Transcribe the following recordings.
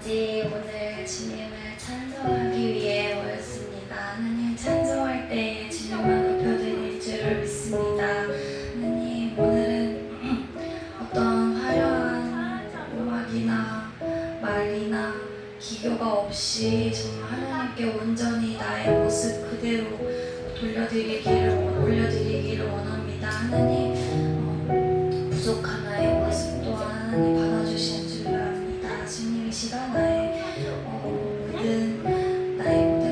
아버지, 오늘 주님을 찬송하기 위해 모였습니다. 하나님, 찬송할 때 주님만 높여드릴 줄 믿습니다. 하나님, 오늘은 어떤 화려한 음악이나 말이나 기교가 없이 정말 하나님께 온전히 나의 모습 그대로 올려드리기를 원합니다. 하나님, 부족한 나의 모습 또한 하나님 받아주시는 줄 압니다. 주님, 이 시간 나의 모든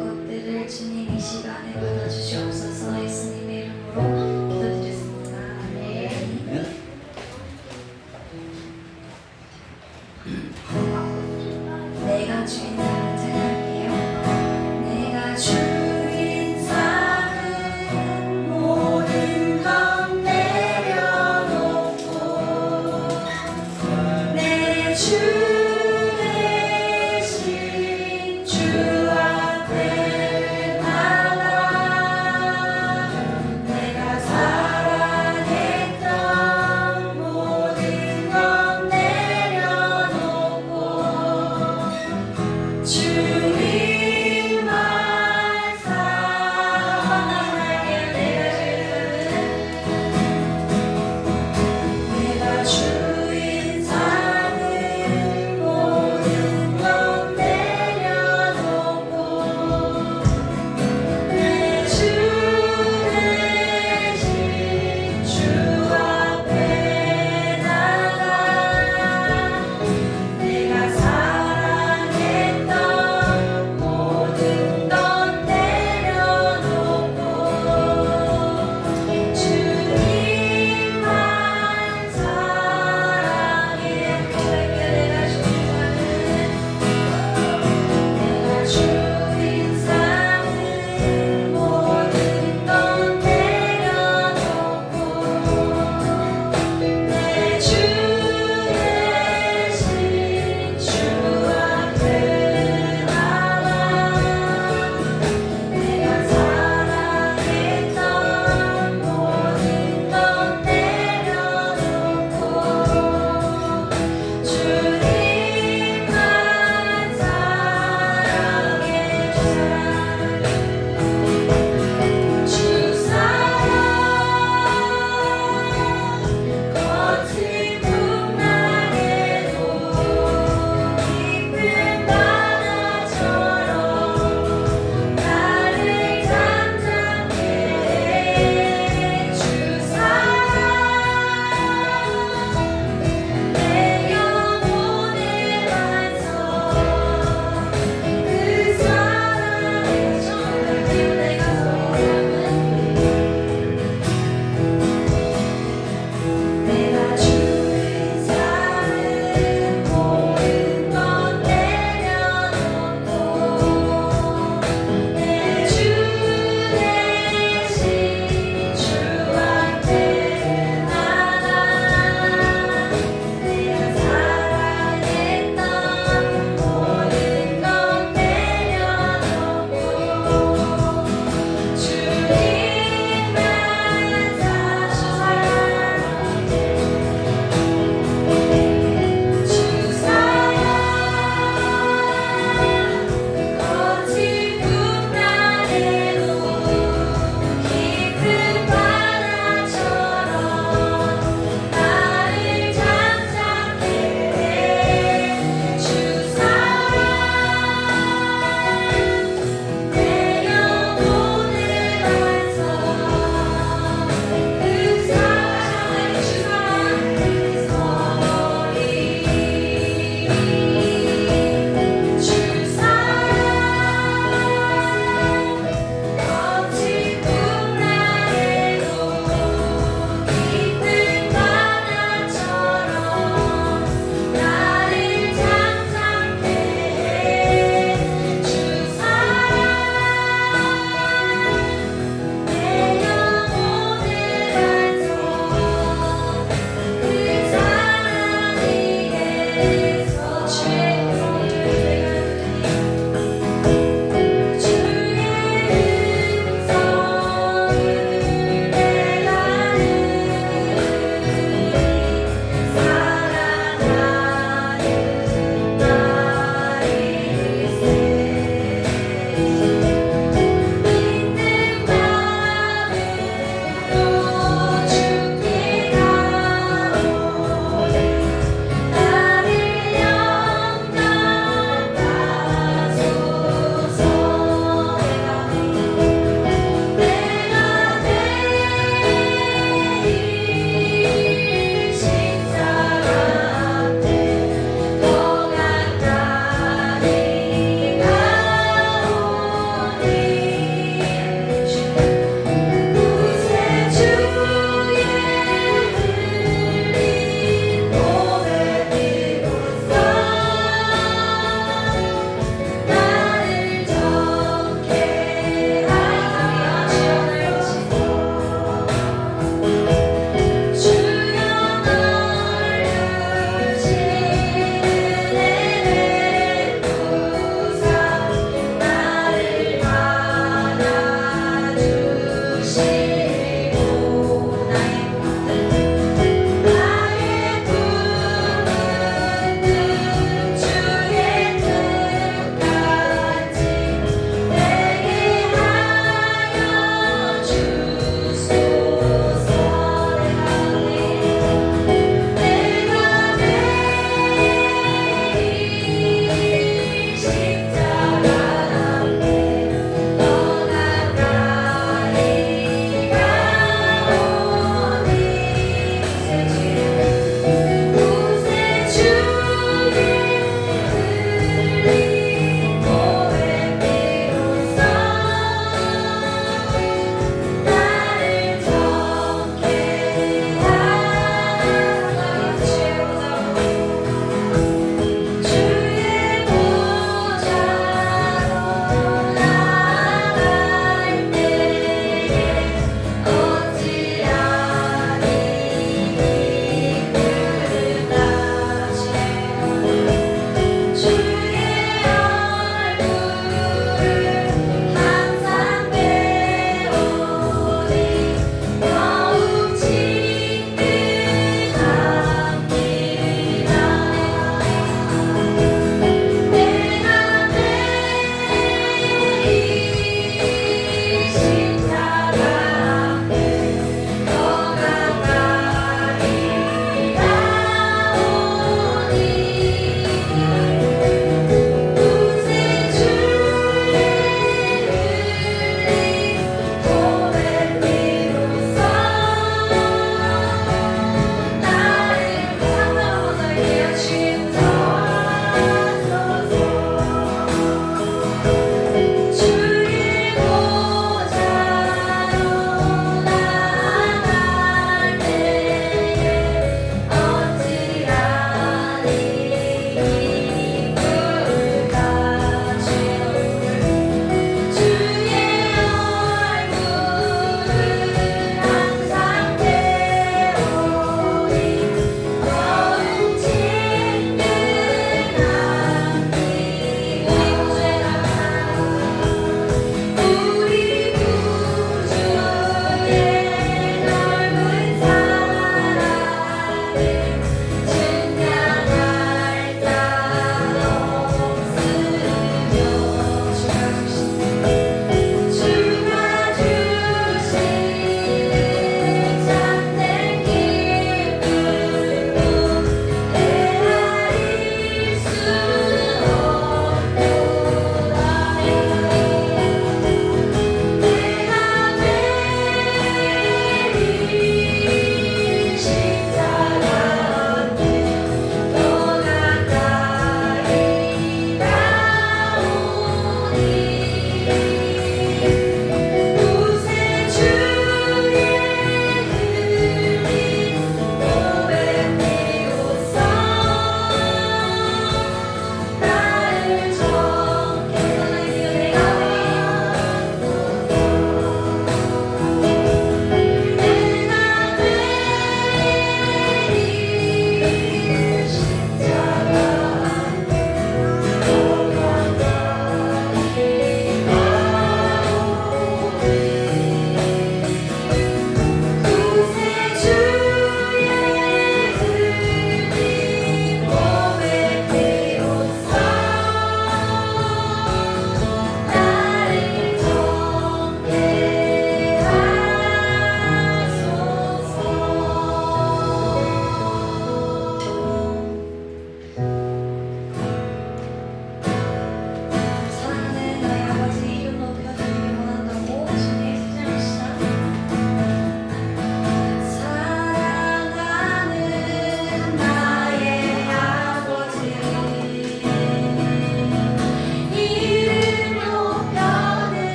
것들을 주님 이 시간에 받아주시옵소서. 예수님의 이름으로 기도드렸습니다. 아멘. 내가 주인 삼은 찬양할게요. 내가 주인 삼은 모든 것 내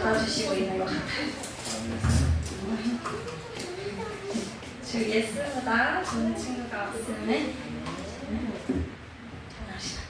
받아주시고 있는 것 같아요. 저 예스보다 좋은 친구가 없으면 합시다.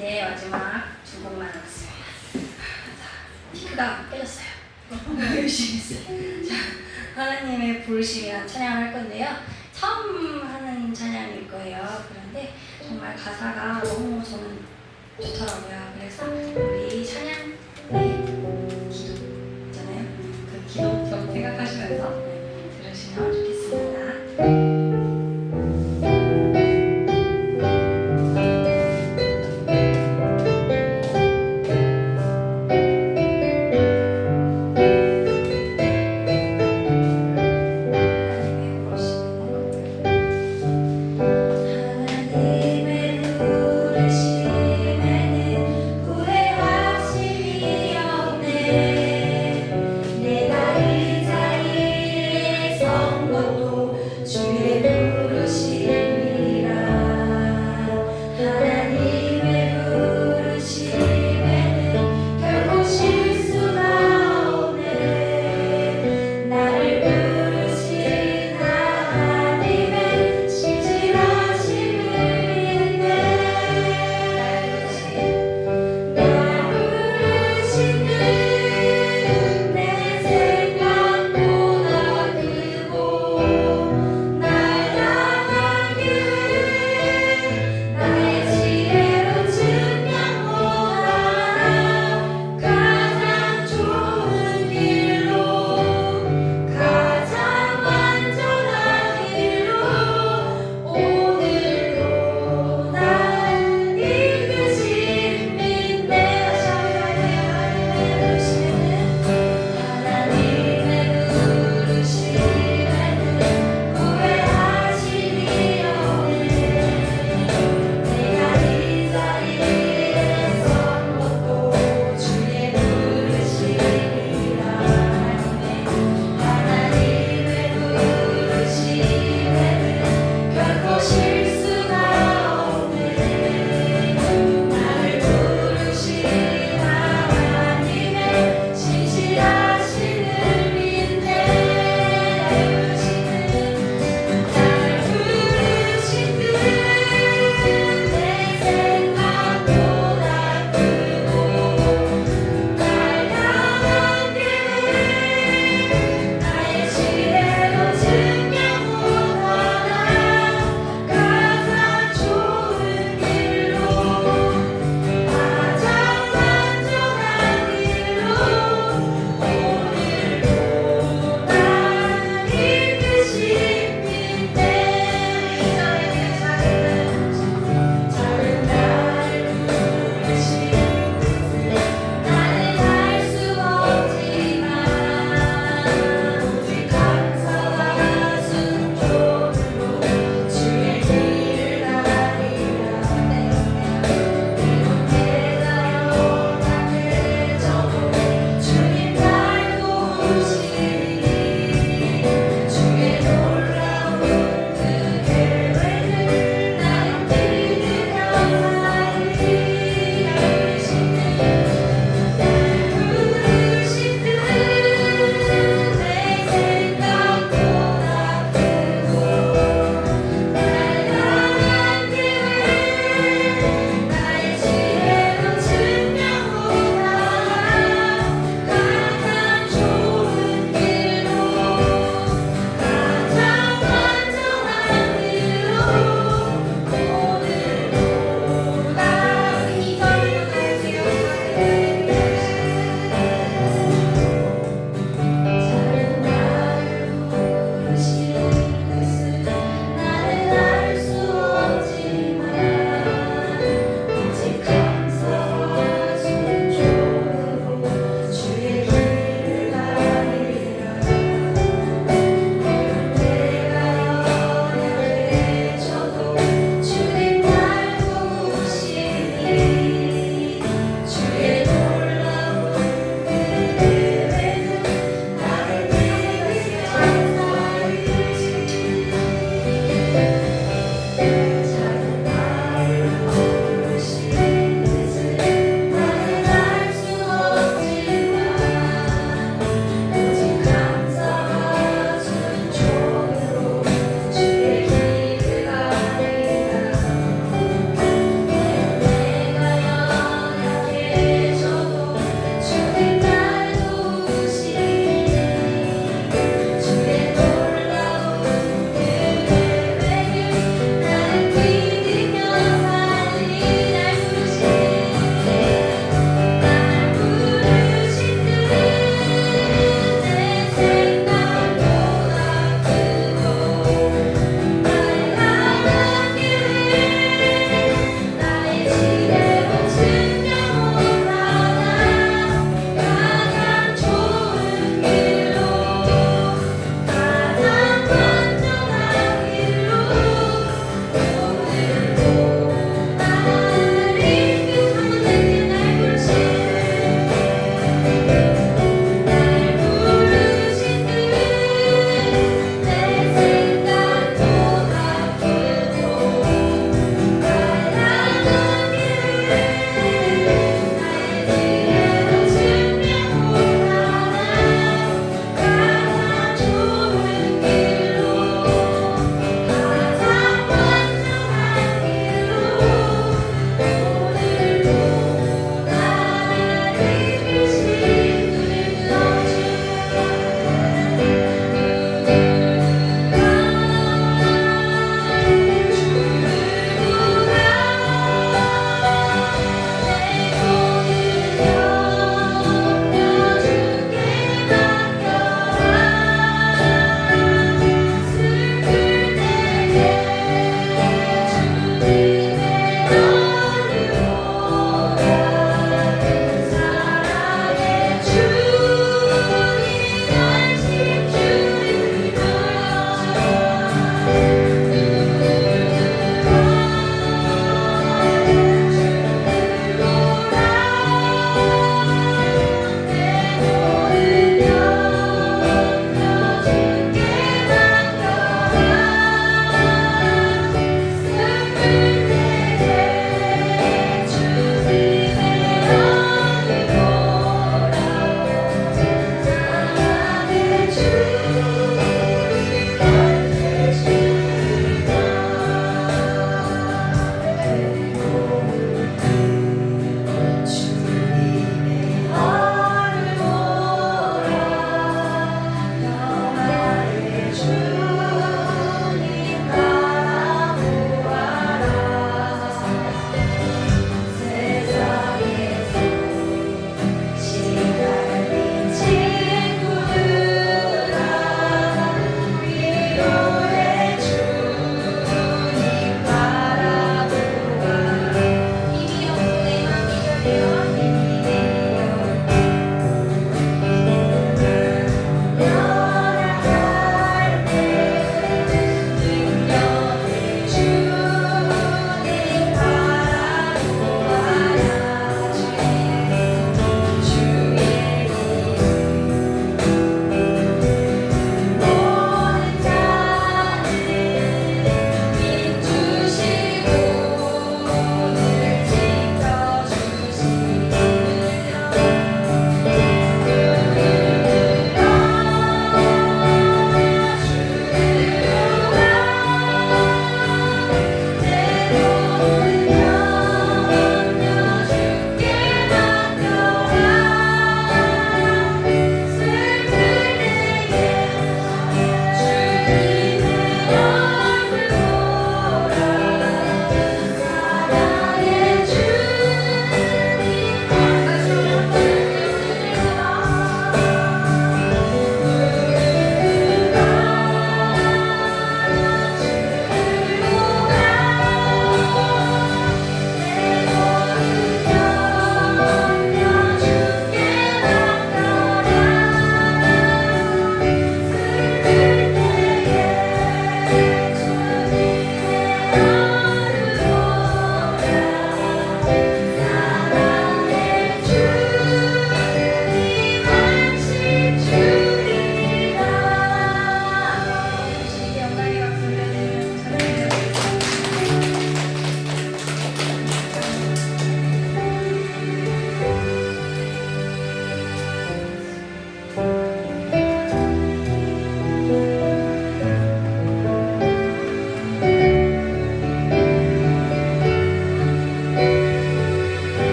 이제 마지막 두 곡만 남았습니다. 자, 피크가 깨졌어요. 열심히 했어요. 자, 하나님의 부르심이란 찬양을 할 건데요. 처음 하는 찬양일 거예요. 그런데 정말 가사가 너무 저는 좋더라고요. 그래서 우리 찬양의 기도 있잖아요. 그 기도 좀 생각하시면서 들으시면 좋겠습니다. 하나님의 부르심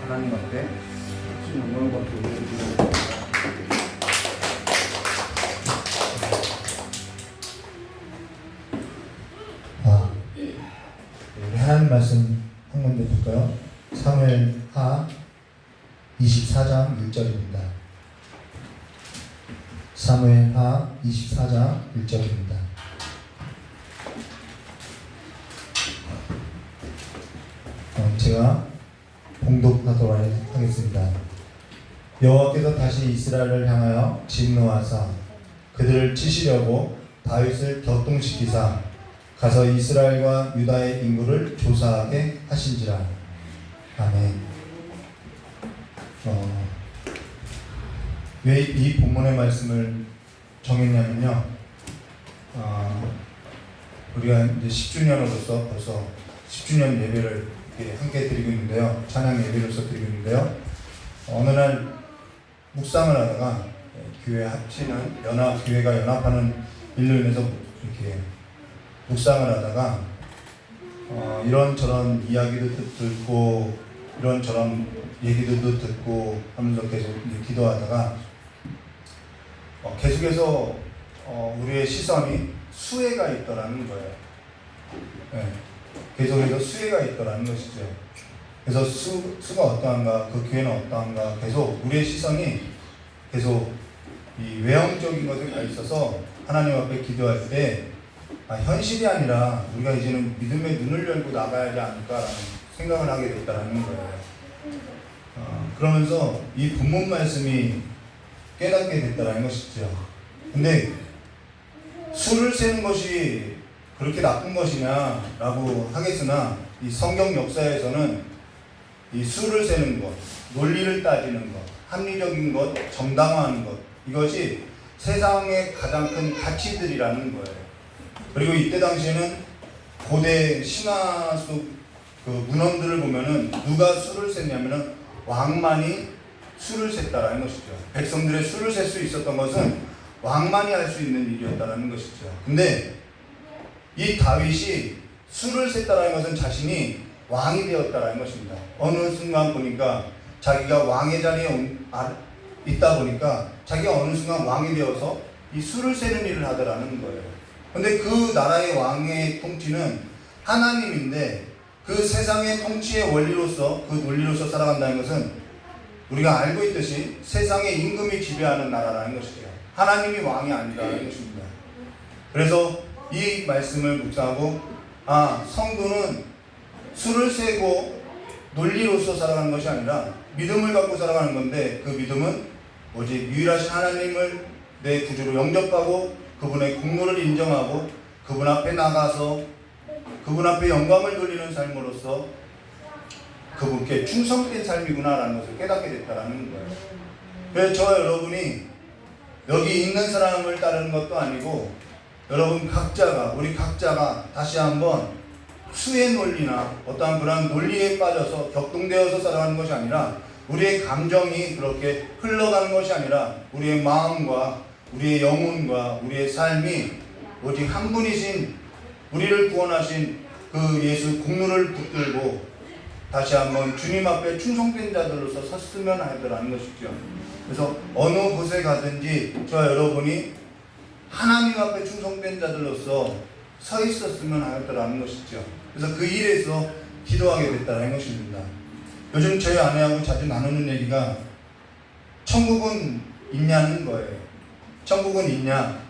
하나님 앞에 영광을 받고 올려드립니다. 우리 하나님 말씀 한 군데 볼까요? 사무엘하 24장 1절입니다. 사무엘하 24장 1절입니다. 제가 봉독하도록 하겠습니다. 여호와께서 다시 이스라엘을 향하여 진노하사 그들을 치시려고 다윗을 격동시키사 가서 이스라엘과 유다의 인구를 조사하게 하신지라. 아멘. 왜 이 본문의 말씀을 정했냐면요. 우리가 이제 10주년으로서 벌써 10주년 예배를 함께 드리고 있는데요. 찬양 예배로서 드리고 있는데요. 어느 날 묵상을 하다가 교회 합치는 교회가 연합하는 일로 인해서 이렇게 묵상을 하다가 이런저런 이야기도 듣고 이런저런 얘기들도 듣고 하면서 계속 기도하다가 계속해서 우리의 시선이 수혜가 있더라는 거예요. 네. 계속해서 수혜가 있더라는 것이죠. 그래서 수가 어떠한가, 그 교회는 어떠한가, 계속 우리의 시선이 계속 이 외형적인 것에 가 있어서 하나님 앞에 기도할 때 현실이 아니라 우리가 이제는 믿음의 눈을 열고 나가야지 않을까라는 생각을 하게 됐다는 거예요. 그러면서 이 본문 말씀이 깨닫게 됐다는 것이죠. 근데 수를 세는 것이 그렇게 나쁜 것이냐라고 하겠으나 이 성경 역사에서는 이 수를 세는 것, 논리를 따지는 것, 합리적인 것, 정당화하는 것, 이것이 세상의 가장 큰 가치들이라는 거예요. 그리고 이때 당시에는 고대 신화 속 그 문헌들을 보면은 누가 수를 셌냐면은 왕만이 수를 셌다라는 것이죠. 백성들의 수를 셀 수 있었던 것은 왕만이 할 수 있는 일이었다라는 것이죠. 근데 이 다윗이 수를 셌다라는 것은 자신이 왕이 되었다라는 것입니다. 어느 순간 보니까 자기가 왕의 자리에 있다 보니까 자기가 어느 순간 왕이 되어서 이 수를 세는 일을 하더라는 거예요. 근데 그 나라의 왕의 통치는 하나님인데 그 세상의 통치의 원리로서 그 논리로서 살아간다는 것은 우리가 알고 있듯이 세상의 임금이 지배하는 나라라는 것이죠. 하나님이 왕이 아니라는 것입니다. 그래서 이 말씀을 묵상하고 성도는 수를 세고 논리로서 살아가는 것이 아니라 믿음을 갖고 살아가는 건데 그 믿음은 오직 유일하신 하나님을 내 구주로 영접하고 그분의 공로를 인정하고 그분 앞에 나가서 그분 앞에 영광을 돌리는 삶으로서 그분께 충성된 삶이구나라는 것을 깨닫게 됐다는 거예요. 그래서 저와 여러분이 여기 있는 사람을 따르는 것도 아니고 여러분 우리 각자가 다시 한번 수의 논리나 어떠한 그런 논리에 빠져서 격동되어서 살아가는 것이 아니라 우리의 감정이 그렇게 흘러가는 것이 아니라 우리의 마음과 우리의 영혼과 우리의 삶이 오직 한 분이신 우리를 구원하신 그 예수 공로를 붙들고 다시 한번 주님 앞에 충성된 자들로서 섰으면 하더라는 것이죠. 그래서 어느 곳에 가든지 저와 여러분이 하나님 앞에 충성된 자들로서 서 있었으면 하더라는 것이죠. 그래서 그 일에서 기도하게 됐다는 것입니다. 요즘 저희 아내하고 자주 나누는 얘기가 천국은 있냐는 거예요. 천국은 있냐?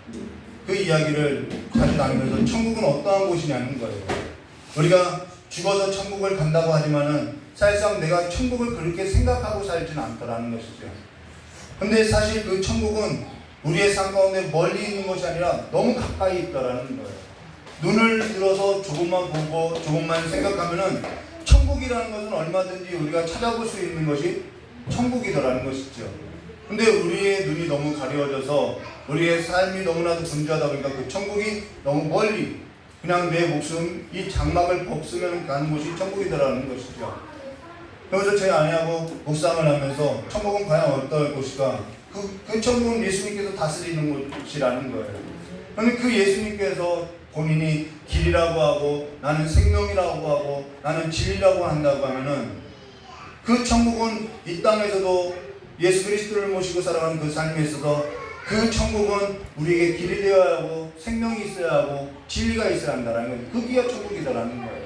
그 이야기를 자주 나누면서 천국은 어떠한 곳이냐는 거예요. 우리가 죽어서 천국을 간다고 하지만은 사실상 내가 천국을 그렇게 생각하고 살지는 않더라는 것이죠. 근데 사실 그 천국은 우리의 삶 가운데 멀리 있는 것이 아니라 너무 가까이 있다라는 거예요. 눈을 들어서 조금만 보고 조금만 생각하면은 천국이라는 것은 얼마든지 우리가 찾아볼 수 있는 것이 천국이더라는 것이죠. 근데 우리의 눈이 너무 가려워져서 우리의 삶이 너무나도 분주하다 보니까 그 천국이 너무 멀리 그냥 내 목숨 이 장막을 벗으면 가는 곳이 천국이더라는 것이죠. 그래서 저희 아내하고 묵상을 하면서 천국은 과연 어떨 곳일까? 그 천국은 예수님께서 다스리는 곳이라는 거예요. 그런데 그 예수님께서 본인이 길이라고 하고 나는 생명이라고 하고 나는 진리라고 한다고 하면은 그 천국은 이 땅에서도 예수 그리스도를 모시고 살아가는 그 삶에 있어서 그 천국은 우리에게 길이 되어야 하고 생명이 있어야 하고 진리가 있어야 한다는 거예요. 그게 천국이다라는 거예요.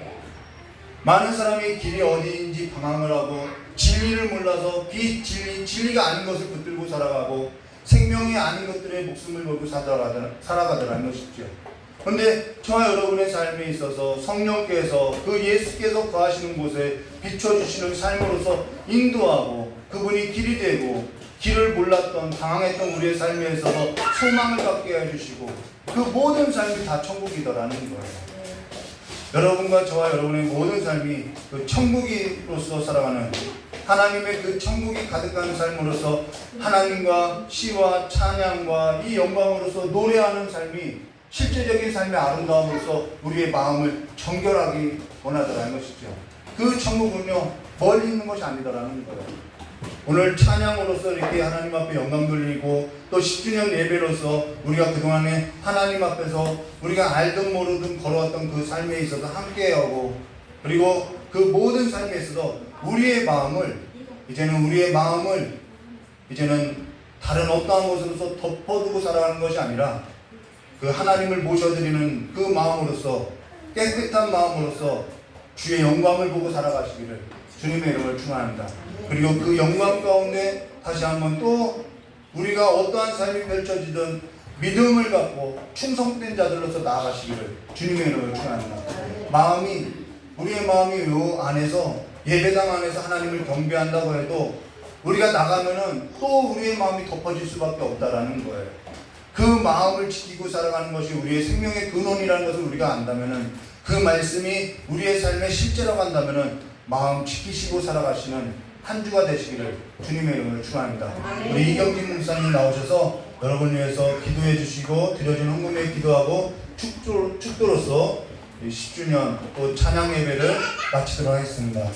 많은 사람이 길이 어디인지 방황을 하고 진리를 몰라서 진리가 아닌 것을 붙들고 살아가고 생명이 아닌 것들의 목숨을 걸고 살아가더라는 것이죠. 그런데 저와 여러분의 삶에 있어서 성령께서 그 예수께서 거하시는 곳에 비춰주시는 삶으로서 인도하고 그분이 길이 되고 길을 몰랐던 방황했던 우리의 삶에 있어서 소망을 갖게 해주시고 그 모든 삶이 다 천국이더라는 거예요. 여러분과 저와 여러분의 모든 삶이 그 천국으로서 살아가는 하나님의 그 천국이 가득한 삶으로서 하나님과 시와 찬양과 이 영광으로서 노래하는 삶이 실제적인 삶의 아름다움으로서 우리의 마음을 정결하게 원하더라는 것이죠. 그 천국은요 멀리 있는 것이 아니더라는 거예요. 오늘 찬양으로서 이렇게 하나님 앞에 영광 돌리고 또 10주년 예배로서 우리가 그동안에 하나님 앞에서 우리가 알든 모르든 걸어왔던 그 삶에 있어서 함께하고 그리고 그 모든 삶에 있어서 우리의 마음을 이제는 다른 어떠한 것으로서 덮어두고 살아가는 것이 아니라 그 하나님을 모셔드리는 그 마음으로서 깨끗한 마음으로서 주의 영광을 보고 살아가시기를 주님의 이름을 축원합니다. 그리고 그 영광 가운데 다시 한번 또 우리가 어떠한 삶이 펼쳐지든 믿음을 갖고 충성된 자들로서 나아가시기를 주님의 이름을 축원합니다. 우리의 마음이 요 안에서 예배당 안에서 하나님을 경배한다고 해도 우리가 나가면은 또 우리의 마음이 덮어질 수밖에 없다라는 거예요. 그 마음을 지키고 살아가는 것이 우리의 생명의 근원이라는 것을 우리가 안다면은 그 말씀이 우리의 삶의 실제라고 한다면은 마음 지키시고 살아가시는 한 주가 되시기를 주님의 이름으로 축원합니다. 우리 이경진 목사님 나오셔서 여러분 위해서 기도해 주시고 드려진 헌금에 기도하고 축도로서 10주년 또 찬양 예배를 마치도록 하겠습니다.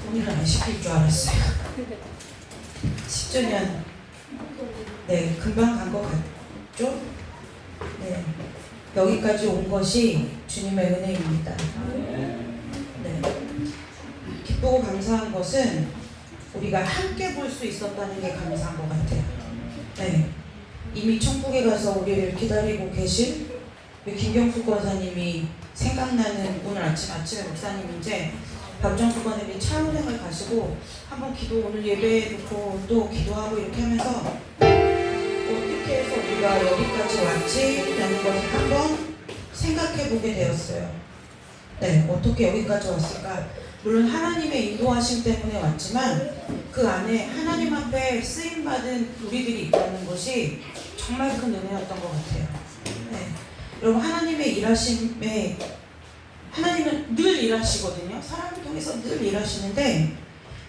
오늘은 안 시킬 줄 알았어요. 10주년 네 금방 간 것 같죠? 네 여기까지 온 것이 주님의 은혜입니다. 네 기쁘고 감사한 것은 우리가 함께 볼 수 있었다는 게 감사한 것 같아요. 네 이미 천국에 가서 우리를 기다리고 계신 김경수 권사님이 생각나는 오늘 아침에 목사님인데 박정수 권사님이 차은행을 가시고 한번 오늘 예배 놓고 또 기도하고 이렇게 하면서 어떻게 해서 우리가 여기까지 왔지? 라는 것을 한번 생각해 보게 되었어요. 네, 어떻게 여기까지 왔을까? 물론 하나님의 인도하심 때문에 왔지만 그 안에 하나님 앞에 쓰임받은 우리들이 있다는 것이 정말 큰 은혜였던 것 같아요. 네. 여러분 하나님의 일하심에 하나님은 늘 일하시거든요. 사람을 통해서 늘 일하시는데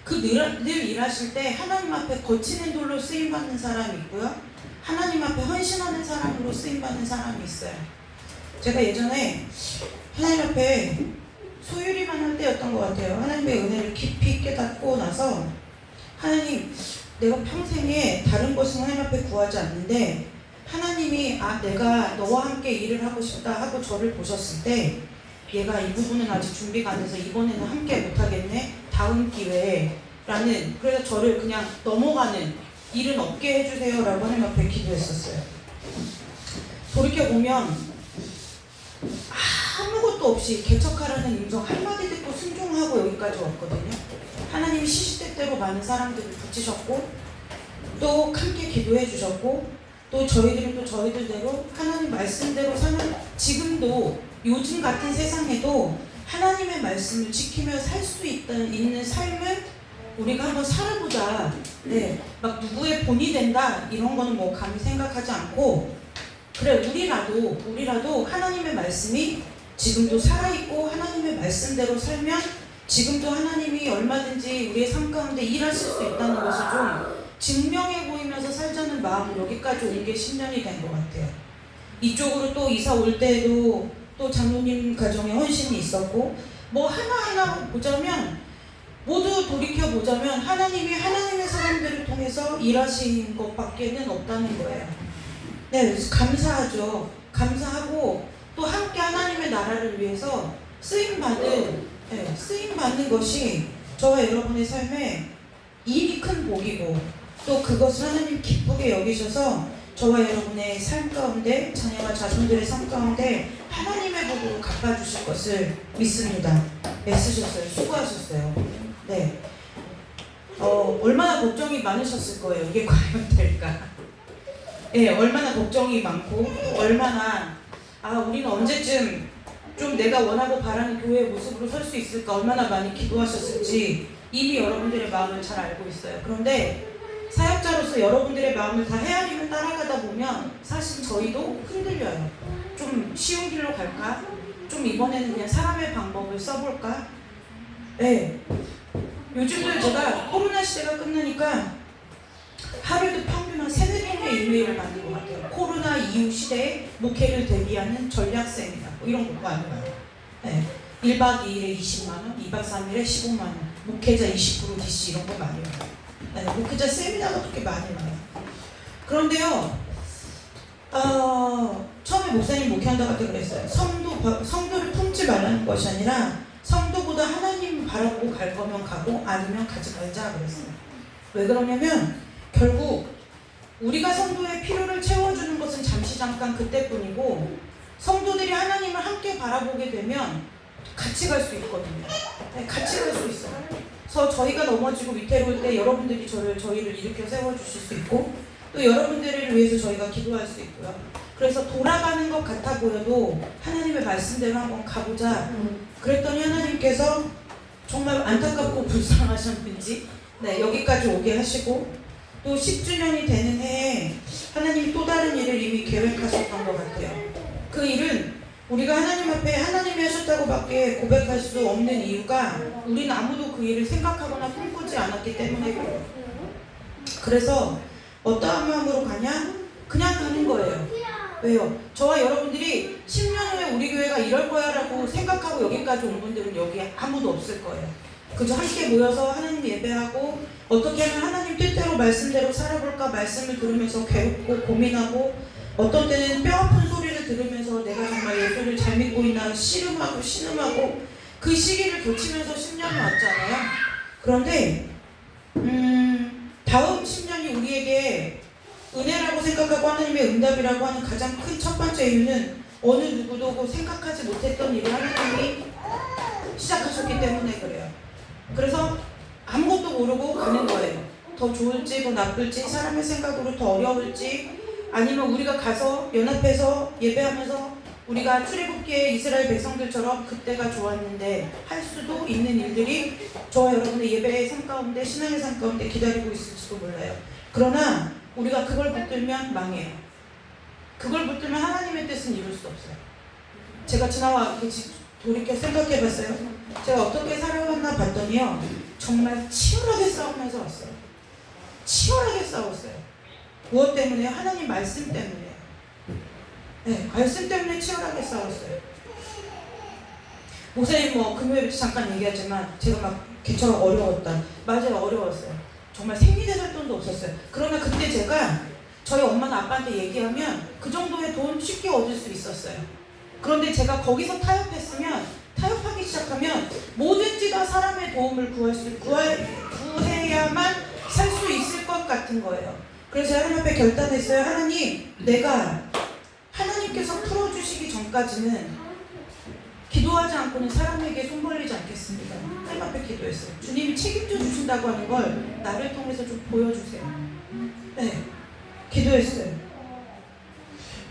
그 늘 일하실 때 하나님 앞에 거치는 돌로 쓰임받는 사람이 있고요. 하나님 앞에 헌신하는 사람으로 쓰임받는 사람이 있어요. 제가 예전에 하나님 앞에 소율이만 할 때였던 것 같아요. 하나님의 은혜를 깊이 깨닫고 나서 하나님 내가 평생에 다른 것은 하나님 앞에 구하지 않는데 하나님이 내가 너와 함께 일을 하고 싶다 하고 저를 보셨을 때 얘가 이 부분은 아직 준비가 안 돼서 이번에는 함께 못하겠네 다음 기회에 라는 그래서 저를 그냥 넘어가는 일은 없게 해주세요 라고 하나님 앞에 기도했었어요. 돌이켜보면 아무것도 없이 개척하라는 임성 한마디 듣고 순종하고 여기까지 왔거든요. 하나님이 시시때때로 많은 사람들을 붙이셨고 또 함께 기도해 주셨고 또 저희들은 또 저희들대로 하나님 말씀대로 사는 지금도 요즘 같은 세상에도 하나님의 말씀을 지키며 살 수 있는 삶을 우리가 한번 살아보자. 네, 막 누구의 본이 된다 이런 거는 뭐 감히 생각하지 않고 그래 우리라도 하나님의 말씀이 지금도 살아있고 하나님의 말씀대로 살면 지금도 하나님이 얼마든지 우리의 삶 가운데 일하실 수 있다는 것을 좀 증명해 보이면서 살자는 마음으로 여기까지 온 게 10년이 된 것 같아요. 이쪽으로 또 이사 올 때도 또 장로님 가정에 헌신이 있었고 뭐 하나하나 보자면 모두 돌이켜보자면 하나님이 하나님의 사람들을 통해서 일하신 것밖에는 없다는 거예요. 네, 그래서 감사하죠. 감사하고 또 함께 하나님의 나라를 위해서 쓰임 받는 것이 저와 여러분의 삶에 일이 큰 복이고 또 그것을 하나님 기쁘게 여기셔서 저와 여러분의 삶 가운데 자녀와 자손들의 삶 가운데 하나님의 복으로 갚아주실 것을 믿습니다. 애쓰셨어요. 수고하셨어요. 네. 얼마나 걱정이 많으셨을 거예요. 이게 과연 될까? 예, 얼마나 걱정이 많고 얼마나 우리는 언제쯤 좀 내가 원하고 바라는 교회의 모습으로 설 수 있을까 얼마나 많이 기도하셨을지 이미 여러분들의 마음을 잘 알고 있어요. 그런데 사역자로서 여러분들의 마음을 다 헤아리며 따라가다 보면 사실 저희도 흔들려요. 좀 쉬운 길로 갈까? 좀 이번에는 그냥 사람의 방법을 써볼까? 네. 요즘도 제가 코로나 시대가 끝나니까 하루에도 평균 한 3-4통의 이메일을 받는 것 같아요. 코로나 이후 시대에 목회를 대비하는 전략 세미나 뭐 이런 것도 많이 와요. 네. 1박 2일에 20만원, 2박 3일에 15만원, 목회자 20% DC 이런 거 많이 와요. 네, 목회자 세미나가 그렇게 많이 와요. 그런데요, 처음에 목사님 목회한다고 할 때 그랬어요. 성도를 품지 말라는 것이 아니라 성도보다 하나님 바라보고 갈 거면 가고 아니면 같이 갈자 그랬어요. 왜 그러냐면 결국 우리가 성도의 필요를 채워주는 것은 잠시 잠깐 그때뿐이고 성도들이 하나님을 함께 바라보게 되면 같이 갈 수 있거든요. 네, 같이 갈 수 있어요. 그래서 저희가 넘어지고 위태로울 때 여러분들이 저희를 일으켜 세워주실 수 있고 또 여러분들을 위해서 저희가 기도할 수 있고요. 그래서 돌아가는 것 같아 보여도 하나님의 말씀대로 한번 가보자. 그랬더니 하나님께서 정말 안타깝고 불쌍하셨는지 여기까지 오게 하시고 또 10주년이 되는 해에 하나님이 또 다른 일을 이미 계획하셨던 것 같아요. 그 일은 우리가 하나님 앞에 하나님이 하셨다고 밖에 고백할 수 없는 이유가 우리는 아무도 그 일을 생각하거나 꿈꾸지 않았기 때문에 그래요. 그래서 어떠한 마음으로 가냐? 그냥 가는 거예요. 왜요? 저와 여러분들이 10년 후에 우리 교회가 이럴 거야 라고 생각하고 여기까지 온 분들은 여기에 아무도 없을 거예요. 그저 함께 모여서 하나님 예배하고 어떻게 하면 하나님 뜻대로 말씀대로 살아볼까 말씀을 들으면서 괴롭고 고민하고 어떤 때는 뼈아픈 소리를 들으면서 내가 정말 예수를 잘 믿고 있나 씨름하고 신음하고 그 시기를 거치면서 10년이 왔잖아요. 그런데 다음 10년이 우리에게 은혜라고 생각하고 하나님의 응답이라고 하는 가장 큰 첫 번째 이유는 어느 누구도 생각하지 못했던 일을 하나님이 시작하셨기 때문에 그래요. 그래서 아무것도 모르고 가는 거예요. 더 좋을지 더 나쁠지 사람의 생각으로 더 어려울지 아니면 우리가 가서 연합해서 예배하면서 우리가 출애굽기에 이스라엘 백성들처럼 그때가 좋았는데 할 수도 있는 일들이 저와 여러분의 예배의 삶 가운데 신앙의 삶 가운데 기다리고 있을지도 몰라요. 그러나 우리가 그걸 붙들면 망해요. 그걸 붙들면 하나님의 뜻은 이룰 수 없어요. 제가 지나와 돌이켜 생각해봤어요. 제가 어떻게 살아왔나 봤더니요. 정말 치열하게 싸우면서 왔어요. 치열하게 싸웠어요. 무엇 때문에요? 하나님 말씀 때문에요. 네, 말씀 때문에 치열하게 싸웠어요. 목사님 금요일에 잠깐 얘기하지만 제가 막 개처럼 어려웠다. 맞아요, 어려웠어요. 정말 생리대살 돈도 없었어요. 그러나 그때 제가 저희 엄마나 아빠한테 얘기하면 그 정도의 돈 쉽게 얻을 수 있었어요. 그런데 제가 거기서 타협하기 시작하면 뭐든지 다 사람의 도움을 구해야만 살 수 있을 것 같은 거예요. 그래서 제가 하나님 앞에 결단했어요. 하나님, 내가 하나님께서 풀어주시기 전까지는 기도하지 않고는 사람에게 손 벌리지 않겠습니다. 하나님 앞에 기도했어요. 주님이 책임져 주신다고 하는 걸 나를 통해서 좀 보여주세요. 네, 기도했어요.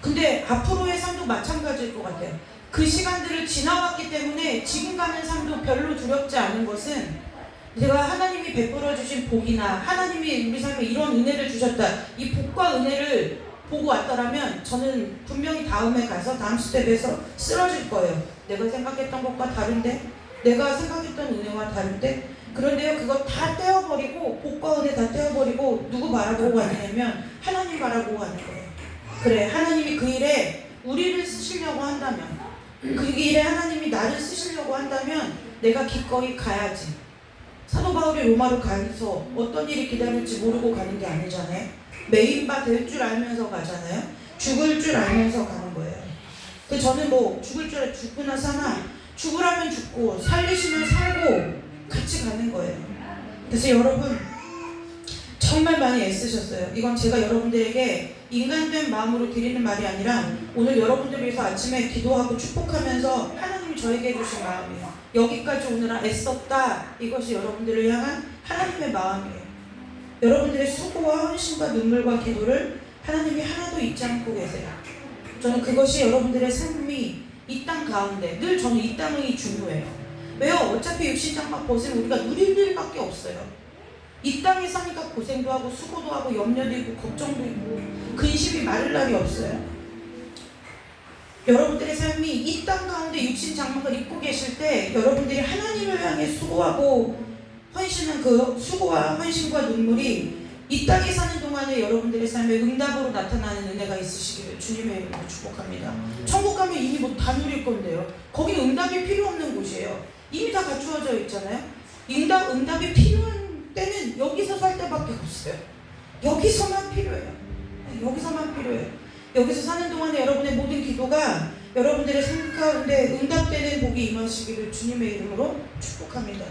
근데 앞으로의 삶도 마찬가지일 것 같아요. 그 시간들을 지나왔기 때문에 지금 가는 삶도 별로 두렵지 않은 것은 제가 하나님이 베풀어 주신 복이나 하나님이 우리 삶에 이런 은혜를 주셨다. 이 복과 은혜를 보고 왔더라면 저는 분명히 다음에 가서 다음 스텝에서 쓰러질 거예요. 내가 생각했던 것과 다른데, 내가 생각했던 은혜와 다른데. 그런데요, 그거 다 떼어버리고 복과 은혜 다 떼어버리고 누구 바라보고 가느냐면 하나님 바라보고 가는 거예요. 그래, 하나님이 그 일에 우리를 쓰시려고 한다면, 그 일에 하나님이 나를 쓰시려고 한다면 내가 기꺼이 가야지. 사도 바울이 로마로 가서 어떤 일이 기다릴지 모르고 가는 게 아니잖아요. 메인바 될 줄 알면서 가잖아요. 죽을 줄 알면서 가는 거예요. 저는 뭐 죽을 줄 알아 죽거나 사나 죽으라면 죽고 살리시면 살고 같이 가는 거예요. 그래서 여러분 정말 많이 애쓰셨어요. 이건 제가 여러분들에게 인간된 마음으로 드리는 말이 아니라 오늘 여러분들을 위해서 아침에 기도하고 축복하면서 하나님이 저에게 해주신 마음이에요. 여기까지 오느라 애썼다. 이것이 여러분들을 향한 하나님의 마음이에요. 여러분들의 수고와 헌신과 눈물과 기도를 하나님이 하나도 잊지 않고 계세요. 저는 그것이 여러분들의 삶이 이 땅 가운데 늘 저는 이 땅이 중요해요. 왜요? 어차피 육신장막 벗은 우리가 누릴 일밖에 없어요. 이 땅에 사니까 고생도 하고 수고도 하고 염려도 있고 걱정도 있고 근심이 마를 날이 없어요. 여러분들의 삶이 이 땅 가운데 육신 장막을 입고 계실 때 여러분들이 하나님을 향해 수고하고 헌신한 그 수고와 헌신과 눈물이 이 땅에 사는 동안에 여러분들의 삶에 응답으로 나타나는 은혜가 있으시기를 주님의 이름으로 축복합니다. 천국 가면 이미 뭐 다 누릴 건데요. 거기는 응답이 필요 없는 곳이에요. 이미 다 갖추어져 있잖아요. 응답이 필요한 때는 여기서 살 때밖에 없어요. 여기서만 필요해요. 여기서만 필요해요. 여기서 사는 동안에 여러분의 모든 기도가 여러분들의 삶 가운데 응답되는 복이 임하시기를 주님의 이름으로 축복합니다.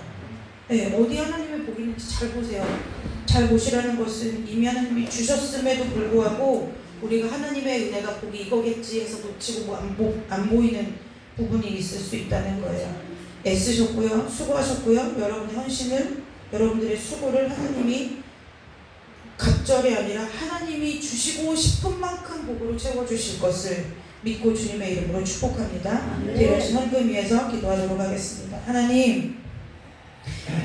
네, 어디 하나님의 복이 있는지 잘 보세요. 잘 보시라는 것은 이미 하나님이 주셨음에도 불구하고 우리가 하나님의 은혜가 복이 이거겠지 해서 놓치고 안 보이는 부분이 있을 수 있다는 거예요. 애쓰셨고요. 수고하셨고요. 여러분의 헌신을 여러분들의 수고를 하나님이 갑절이 아니라 하나님이 주시고 싶은 만큼 복으로 채워주실 것을 믿고 주님의 이름으로 축복합니다. 드려진 헌금 위해서 기도하도록 하겠습니다. 하나님,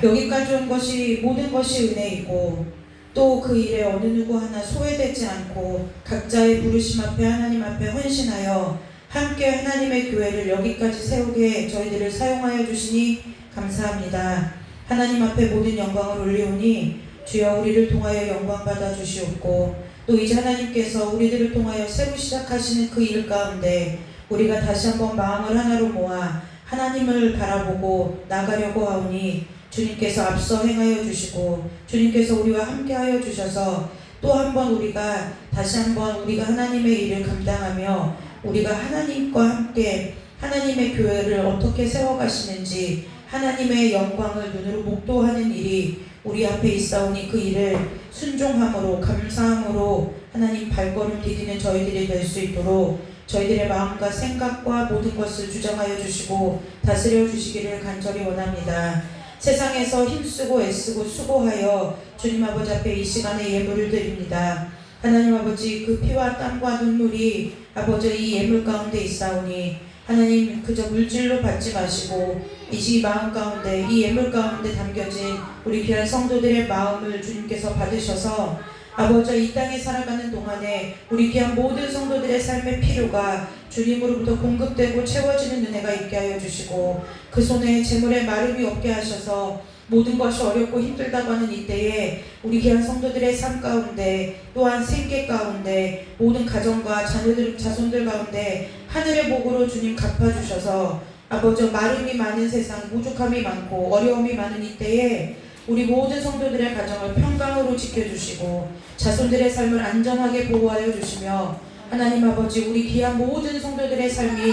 여기까지 온 것이 모든 것이 은혜이고 또 그 일에 어느 누구 하나 소외되지 않고 각자의 부르심 앞에 하나님 앞에 헌신하여 함께 하나님의 교회를 여기까지 세우게 저희들을 사용하여 주시니 감사합니다. 하나님 앞에 모든 영광을 올리오니 주여 우리를 통하여 영광 받아 주시옵고 또 이제 하나님께서 우리들을 통하여 새로 시작하시는 그 일 가운데 우리가 다시 한번 마음을 하나로 모아 하나님을 바라보고 나가려고 하오니 주님께서 앞서 행하여 주시고 주님께서 우리와 함께 하여 주셔서 또 한번 우리가 다시 한번 우리가 하나님의 일을 감당하며 우리가 하나님과 함께 하나님의 교회를 어떻게 세워가시는지 하나님의 영광을 눈으로 목도하는 일이 우리 앞에 있사오니 그 일을 순종함으로 감사함으로 하나님 발걸음 디디는 저희들이 될 수 있도록 저희들의 마음과 생각과 모든 것을 주장하여 주시고 다스려 주시기를 간절히 원합니다. 세상에서 힘쓰고 애쓰고 수고하여 주님 아버지 앞에 이 시간에 예물을 드립니다. 하나님 아버지 그 피와 땀과 눈물이 아버지 이 예물 가운데 있사오니 하나님 그저 물질로 받지 마시고 이 마음 가운데 이 예물 가운데 담겨진 우리 귀한 성도들의 마음을 주님께서 받으셔서 아버지 이 땅에 살아가는 동안에 우리 귀한 모든 성도들의 삶의 필요가 주님으로부터 공급되고 채워지는 은혜가 있게 하여 주시고 그 손에 재물의 마름이 없게 하셔서 모든 것이 어렵고 힘들다고 하는 이때에 우리 귀한 성도들의 삶 가운데 또한 생계 가운데 모든 가정과 자손들 가운데 하늘의 복으로 주님 갚아주셔서 아버지 마름이 많은 세상 부족함이 많고 어려움이 많은 이때에 우리 모든 성도들의 가정을 평강으로 지켜주시고 자손들의 삶을 안전하게 보호하여 주시며 하나님 아버지 우리 귀한 모든 성도들의 삶이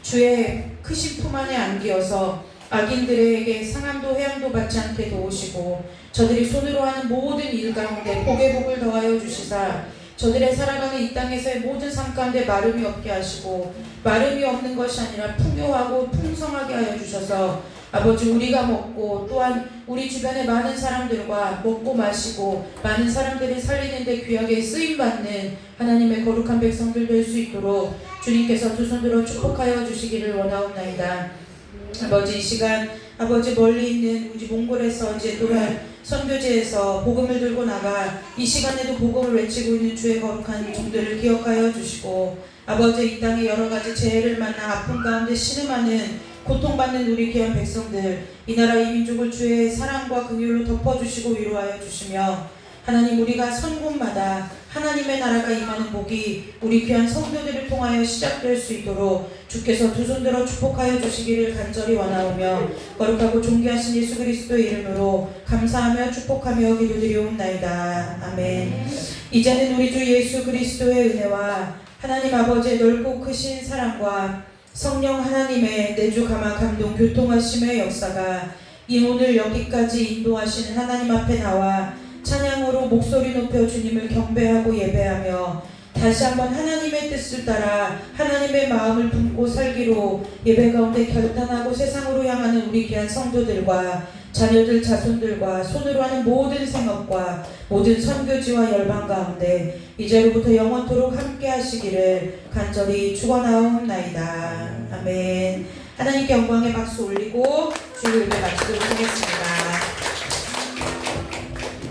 주의 크신 품 안에 안기어서 악인들에게 상함도 해함도 받지 않게 도우시고 저들이 손으로 하는 모든 일 가운데 복의 복을 더하여 주시사 저들의 살아가는 이 땅에서의 모든 삶 가운데 마름이 없게 하시고 마름이 없는 것이 아니라 풍요하고 풍성하게 하여 주셔서 아버지 우리가 먹고 또한 우리 주변의 많은 사람들과 먹고 마시고 많은 사람들이 살리는 데 귀하게 쓰임받는 하나님의 거룩한 백성들 될 수 있도록 주님께서 두 손 들어 축복하여 주시기를 원하옵나이다. 아버지 이 시간 아버지 멀리 있는 우리 몽골에서 이제 또한 선교지에서 복음을 들고 나가 이 시간에도 복음을 외치고 있는 주의 거룩한 종들을 기억하여 주시고 아버지 이 땅에 여러 가지 재해를 만나 아픔 가운데 신음하는 고통받는 우리 귀한 백성들 이 나라 이 민족을 주의 사랑과 긍휼로 덮어주시고 위로하여 주시며 하나님 우리가 선 곳마다 하나님의 나라가 임하는 복이 우리 귀한 성도들을 통하여 시작될 수 있도록 주께서 두 손 들어 축복하여 주시기를 간절히 원하오며 거룩하고 존귀하신 예수 그리스도의 이름으로 감사하며 축복하며 기도드리옵나이다. 아멘. 이제는 우리 주 예수 그리스도의 은혜와 하나님 아버지의 넓고 크신 사랑과 성령 하나님의 내주 감화 감동 교통하심의 역사가 이 오늘 여기까지 인도하시는 하나님 앞에 나와 찬양으로 목소리 높여 주님을 경배하고 예배하며 다시 한번 하나님의 뜻을 따라 하나님의 마음을 품고 살기로 예배 가운데 결단하고 세상으로 향하는 우리 귀한 성도들과 자녀들 자손들과 손으로 하는 모든 생업과 모든 선교지와 열방 가운데 이제로부터 영원토록 함께 하시기를 간절히 축원하옵나이다. 아멘. 하나님께 영광의 박수 올리고 주일 예배 마치도록 하겠습니다.